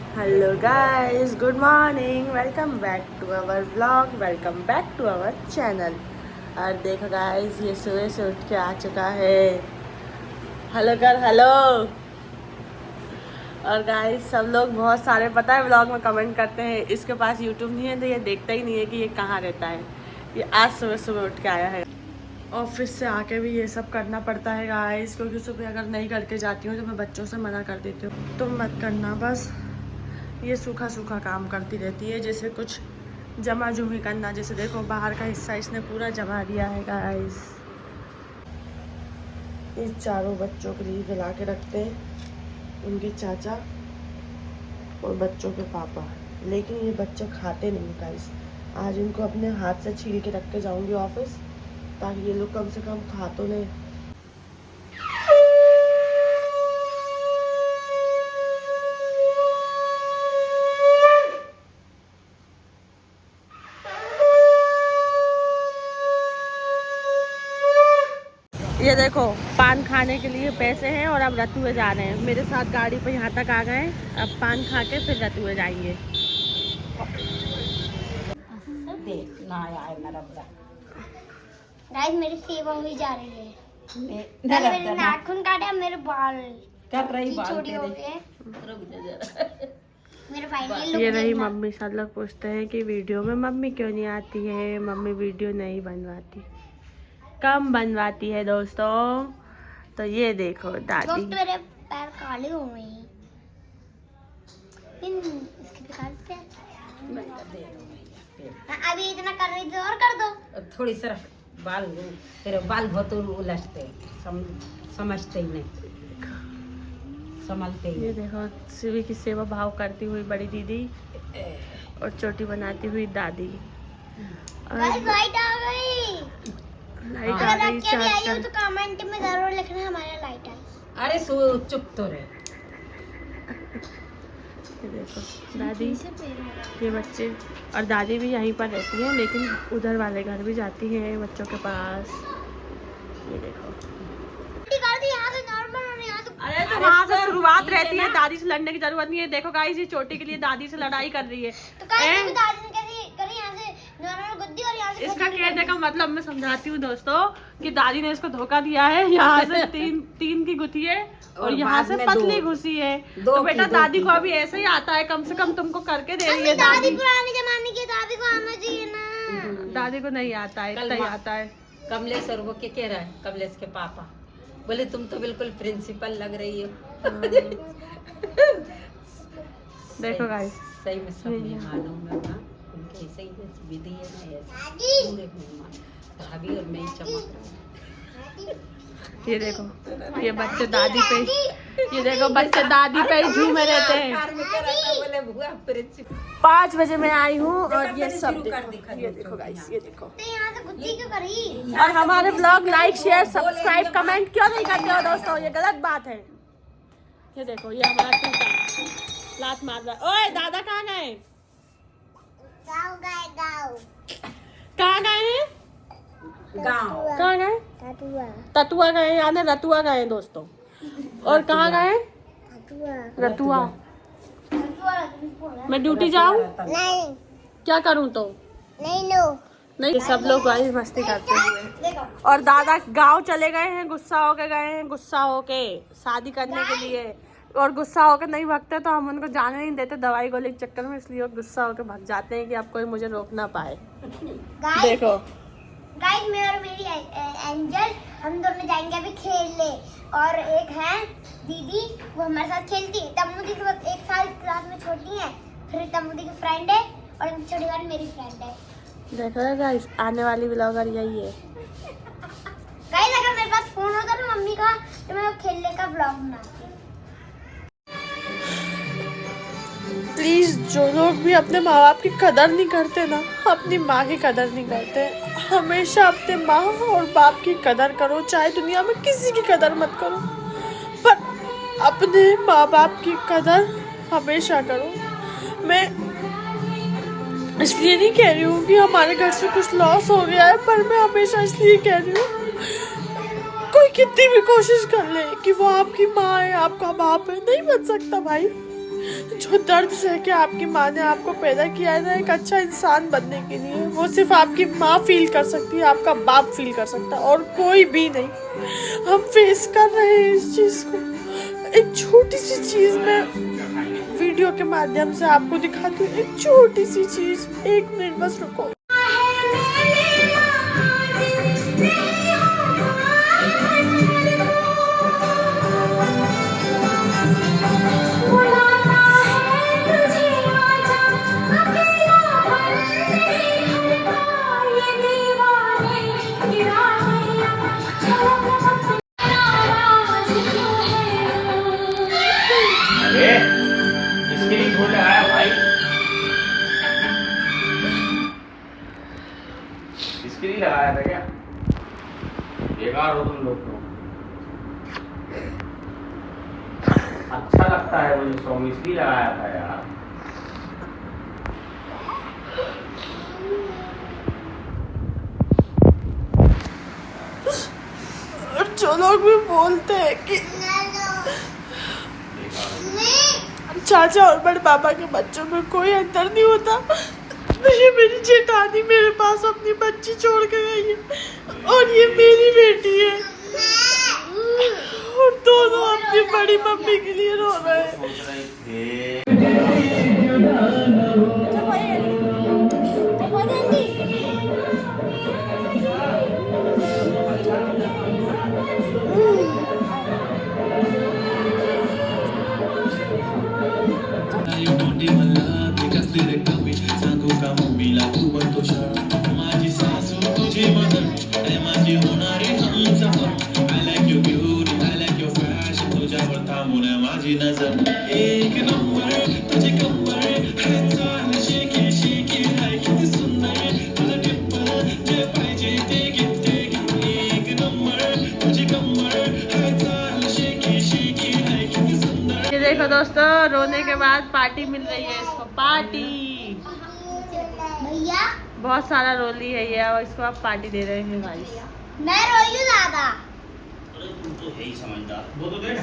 Hello guys, good morning, welcome back to our vlog, welcome back to our channel. और देखो guys, ये सुबह से उठ के आ चुका है। हेलो कर हेलो। और गाइस सब लोग बहुत सारे पता है व्लॉग में कमेंट करते हैं इसके पास यूट्यूब नहीं है तो ये देखता ही नहीं है कि ये कहाँ रहता है। ये आज सुबह सुबह उठ के आया है। ऑफिस से आके भी ये सब करना पड़ता है गाइस, क्योंकि सुबह अगर नहीं करके जाती हूँ तो मैं बच्चों से मना कर देती हूँ तुम मत करना। बस ये सूखा सूखा काम करती रहती है, जैसे कुछ जमा जुमी करना। जैसे देखो बाहर का हिस्सा इसने पूरा जमा दिया है गाइस। इस चारों बच्चों के लिए खिला के रखते हैं उनके चाचा और बच्चों के पापा, लेकिन ये बच्चे खाते नहीं गाइस। आज इनको अपने हाथ से छील के रख के जाऊंगी ऑफिस, ताकि ये लोग कम से कम खा तो लें। ये देखो पान खाने के लिए पैसे हैं और अब रतुए जा रहे हैं मेरे साथ गाड़ी पे, यहाँ तक आ गए। अब पान खा के फिर रतुए जाएंगे। गाइस मेरी सेवा हुई जा रही है। मेरे नाखून काटे, मेरे बाल कर रही बाल छोटी हो गए। मेरे फाइनली लुक ये रही मम्मी। सब लोग पूछते हैं कि वीडियो में मम्मी क्यों नहीं आती है। मम्मी वीडियो नहीं बनवाती, कम बनवाती है दोस्तों। तो ये देखो दादी। मेरे पैर काले हो गए हैं। इसके दिखाते हैं। अभी इतना कर रही थी और कर दो। थोड़ी सा बाल, तेरे बाल बहुत उलझते, समझते ही नहीं, संभलते ही ये नहीं। देखो शिवी की सेवा भाव करती हुई बड़ी दीदी और चोटी बनाती हुई दादी। गाइस लाइट आ गई। लाइट अगर आ गई आपके भी आई हो चार्ज तो कमेंट में जरूर लिखना हमारा लाइट आई। अरे चुप तो रहे। ये देखो दादी, ये बच्चे और दादी भी यहीं पर रहती हैं, लेकिन उधर वाले घर भी जाती हैं बच्चों के पास। ये देखो यहाँ से नॉर्मल और यहाँ से अरे तो वहाँ से शुरुआत रहती है, दादी से लड़ने की जरूरत नहीं है। देखो गाइस, ये चोटी के लिए दादी से लड़ाई कर रही है। तो गाइस दादी ने कैसी करी, यहाँ से नॉर्मल गुद्दी और यहाँ से इसका कहने का मतलब मैं समझाती हूँ दोस्तों कि दादी ने इसको धोखा दिया है। यहाँ से तीन की गुथी है और यहाँ से पतली घुसी है। तो बेटा दादी को अभी ऐसे ही आता है, कम से कम तुमको करके दे रही है दादी। पुराने जमाने की दादी को आना चाहिए ना। दादी को नहीं आता है, इतना ही आता है। कमलेश और वो क्या कह रहा है, कमलेश के पापा बोले तुम तो बिल्कुल प्रिंसिपल लग रही हो। देखो गाइस, सही में सब मेहमानों में ना उनके ऐसे ही विधि है ना, ऐसे पूरे मेहमान भाभी और मैं ही चमक रही हूँ। ये देखो ये बच्चे दादी पे, ये देखो बच्चे दादी पे ही झूमे रहते हैं। 5 बजे मैं आई हूँ और ये सब देखो, ये देखो गाइस, ये देखो। तो यहाँ से गुद्दी क्यों करी? और हमारे blog like share subscribe comment क्यों नहीं करते हो दोस्तों, ये गलत बात है। ये देखो ये हमारा टूटा लात मार रहा है। ओए दादा कहाँ गए? गाँव गए, गाँव। कहाँ गए हैं? गाँव कहाँ गए? ततुआ, ततुआ गए, यानी रतुआ गए दोस्तों। और कहाँ गए? ततुआ। रतुआ। मैं ड्यूटी जाऊँ? नहीं, क्या करूँ तो? नहीं नो। नहीं, सब लोग गाइस मस्ती करते हुए। और दादा गांव चले गए हैं, गुस्सा होके गए हैं, गुस्सा होके शादी करने के लिए। और गुस्सा होकर नहीं भागते तो हम उनको जाने नहीं देते दवाई गोली के चक्कर में, इसलिए वो गुस्सा होकर भाग जाते हैं कि अब कोई मुझे रोक ना पाए। देखो गाइस मैं और मेरी एंजल, हम दोनों जाएंगे अभी खेलने। और एक है दीदी, वो हमारे साथ खेलती है। तम्मू दी के 1 साल क्लास में छोटी है, फिर तम्मू दी की फ्रेंड है और छोटी वाली मेरी फ्रेंड है। देखो गाइस, आने वाली ब्लॉगर यही है। गाइस अगर मेरे पास फोन होता ना मम्मी का, तो मैं खेलने का ब्लॉग बनाती। प्लीज जो लोग भी अपने माँ बाप की कदर नहीं करते ना, अपनी माँ की कदर नहीं करते, हमेशा अपने माँ और बाप की कदर करो। चाहे दुनिया में किसी की कदर मत करो, पर अपने माँ बाप की कदर हमेशा करो। मैं इसलिए नहीं कह रही हूँ कि हमारे घर से कुछ लॉस हो गया है, पर मैं हमेशा इसलिए कह रही हूँ, कोई कितनी भी कोशिश कर ले कि वो आपकी माँ है, आपका बाप है, नहीं बन सकता भाई। जो दर्द सह के आपकी माँ ने आपको पैदा किया है ना एक अच्छा इंसान बनने के लिए, वो सिर्फ आपकी माँ फील कर सकती है, आपका बाप फील कर सकता है और कोई भी नहीं। हम फेस कर रहे हैं इस चीज को। एक छोटी सी चीज में वीडियो के माध्यम से आपको दिखाती हूँ, एक छोटी सी चीज। 1 मिनट बस रुको। इसके लिए लगाया था क्या? बेकार हो तुम लोग तो। अच्छा लगता है वो सॉन्ग, इसलिए लगाया था यार। और जो लोग भी बोलते हैं कि चाचा और बड़े पापा के बच्चों में कोई अंतर नहीं होता, तो ये मेरी जेठानी मेरे पास अपनी बच्ची छोड़ के गई है और ये मेरी बेटी है और दोनों अपनी बड़ी मम्मी के लिए रो रहे हैं। देखो दोस्तों, रोने के बाद पार्टी मिल रही है इसको, पार्टी। भैया बहुत सारा रोली है ये और इसको आप पार्टी दे रहे हैं भाई। मैं रोई हूँ ज्यादा।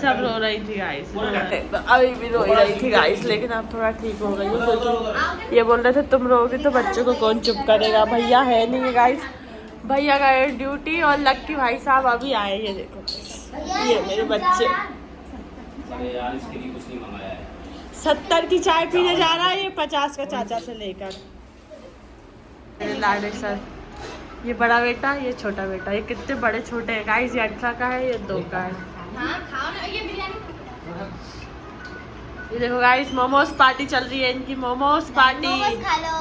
सब रो रही थी गाइस, अभी भी रो रही थी गाइस, लेकिन अब थोड़ा ठीक हो गई हूँ क्योंकि ये बोल रहे थे तुम रोगे तो बच्चों को कौन चुप करेगा। भैया है नहीं है गाइस, भैया गए ड्यूटी और लक्की भाई साहब अभी आए। ये देखो ये मेरे बच्चे। अरे यार इसके लिए कुछ नहीं मंगाया है। 70 की चाय पीने जा रहा है ये 50 का चाचा से लेकर। मेरे लाडे सर, ये बड़ा बेटा, ये छोटा बेटा। ये कितने बड़े छोटे हैं गाइस, ये 18 का है, ये 2 का है। हाँ खाओ ना, ये बिरयानी। ये देखो गाइस, मोमोज पार्टी चल रही है इनकी, मोमोज पार्टी। मोमोज खा लो।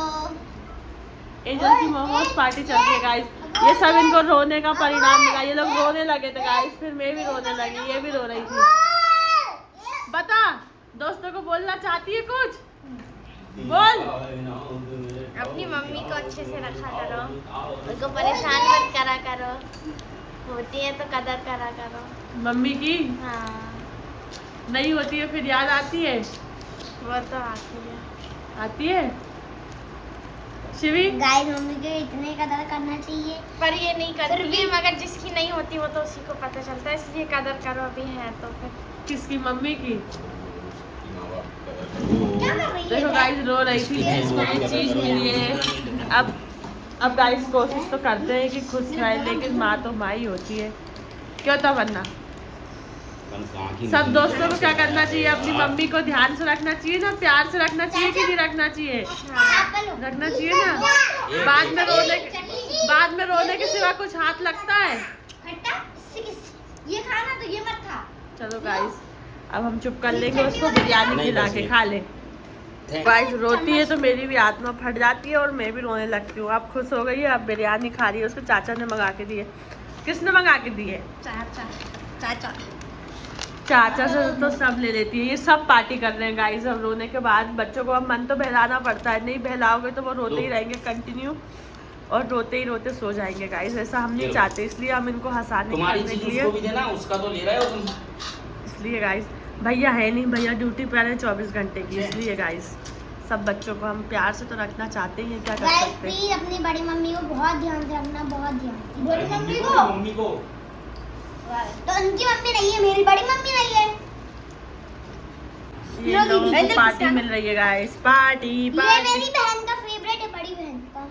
एंजल की मोमोज पार्टी चल रही है गाइस। ये सब इनको रोने का परिणाम मिला। ये लोग रोने लगे थे गाइस, फिर मैं भी रोने लगी, ये भी रो रही थी। बता, दोस्तों को बोलना चाहती है कुछ? बोल। अपनी मम्मी को अच्छे से रखा करो, उनको परेशान मत करा करो, होती है तो कदर करा करो। मम्मी की हाँ नहीं होती है फिर याद आती है? वो तो आती है शिवी। गाइस मम्मी को इतने कदर करना चाहिए, पर ये नहीं करती। मगर जिसकी नहीं होती वो तो उसी को पता चलता है, इसलिए कदर करो अभी है तो। फिर किसकी? मम्मी की। क्या कर रही है? देखो गाइस रो रही थी, इसको कुछ चीज मिली है। अब गाइस कोशिश तो करते हैं कि खुश रहे, लेकिन माँ तो माँ ही होती है, क्यों तो बनना। सब दोस्तों को क्या करना चाहिए, अपनी मम्मी को ध्यान से रखना चाहिए ना, प्यार से रखना चाहिए कि नहीं रखना चाहिए? रखना चाहिए ना। बाद में रोने के सिवा कुछ हाथ लगता है? ये खाना तो ये मत खा। चलो गाइस, अब हम चुप कर लेंगे, उसको बिरयानी खिला के खा ले। गाइस रोती है तो मेरी भी आत्मा फट जाती है और मैं भी रोने लगती हूँ। अब खुश हो गई है, अब बिरयानी खा रही है। उसको चाचा ने मंगा के दी है। किसने मंगा के दी है? चाचा। चाचा से तो सब ले लेती है। ये सब पार्टी कर रहे हैं गाइस। अब रोने के बाद बच्चों को अब मन तो बहलाना पड़ता है, नहीं बहलाओगे तो वो रोते ही रहेंगे कंटिन्यू और रोते ही रोते सो जाएंगे गाइस। ऐसा हम नहीं चाहते, इसलिए हम इनको हंसाने के लिए भी देना, उसका तो ले रहे हो तुम। इसलिए गाइस भैया है नहीं, भैया ड्यूटी पर है 24 घंटे की, इसलिए गाइस सब बच्चों को हम प्यार से तो रखना चाहते ही हैं, क्या कर सकते हैं। प्लीज अपनी बड़ी मम्मी को बहुत ध्यान से रखना, बहुत ध्यान से। बड़ी मम्मी को तो उनकी मम्मी नहीं है, मेरी बड़ी मम्मी नहीं है। ये लोगों को पार्टी मिल रही है गाइस, पार्टी ये पार्टी। मेरी बहन का फेवरेट है, बड़ी बहन का।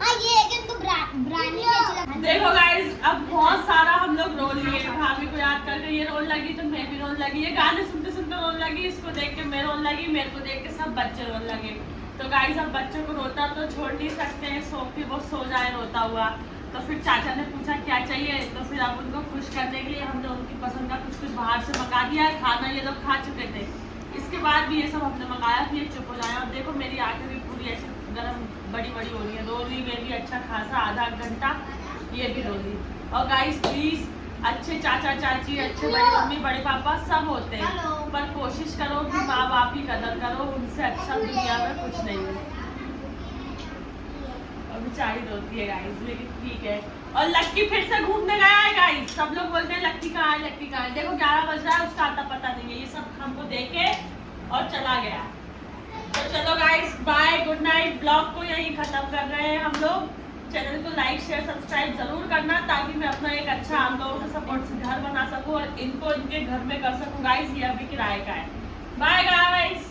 हाँ ये है कि उनको ब्रांडी अच्छा लगता है। देखो गाइस, अब बहुत सारा हम लोग रोल लिए, भाभी को याद करके ये रोल लगी तो मैं भी रोल लगी, ये गाने सुनते सुनते रोल लगी, इसको देख के मैं रोल लगी, मेरे को देख के सब बच्चे रोल लगे। तो गाइस अब बच्चों को रोता तो छोड़ नहीं सकते हैं, सो के वो सो जाए रोता हुआ। तो फिर चाचा ने पूछा क्या चाहिए, तो फिर अब उनको खुश करने के लिए हमने उनकी पसंद का कुछ बाहर से मंगा दिया है। खाना ये लोग खा चुके थे, इसके बाद भी ये सब हमने मंगाया कि ये चुप हो जाए। और देखो मेरी आंखें भी पूरी ऐसे गर्म बड़ी बड़ी हो रही है, रो रही मैं भी अच्छा खासा आधा घंटा, ये भी रो रही। और गाइस प्लीज, अच्छे चाचा चाची, अच्छे बड़ी मम्मी बड़े पापा सब होते हैं, पर कोशिश करो कि माँ बाप की कदर करो, उनसे अच्छा दुनिया में कुछ नहीं है। और बेचारी रोती है गाइस, लेकिन ठीक है। और लक्की फिर से घूमने गया है गाइस, सब लोग बोलते हैं लक्की कहाँ है, लक्की कहाँ है। देखो 11 बज रहा है, उसका आता पता नहीं है, ये सब हमको देखे और चला गया। तो चलो guys bye, good night. Blog को यहीं खत्म कर रहे हैं हम लोग। चैनल को लाइक शेयर सब्सक्राइब जरूर करना, ताकि मैं अपना एक अच्छा आप लोगों के सपोर्ट से घर बना सकूं और इनको इनके घर में कर सकूं गाइस। ये अभी किराए का है। Bye guys.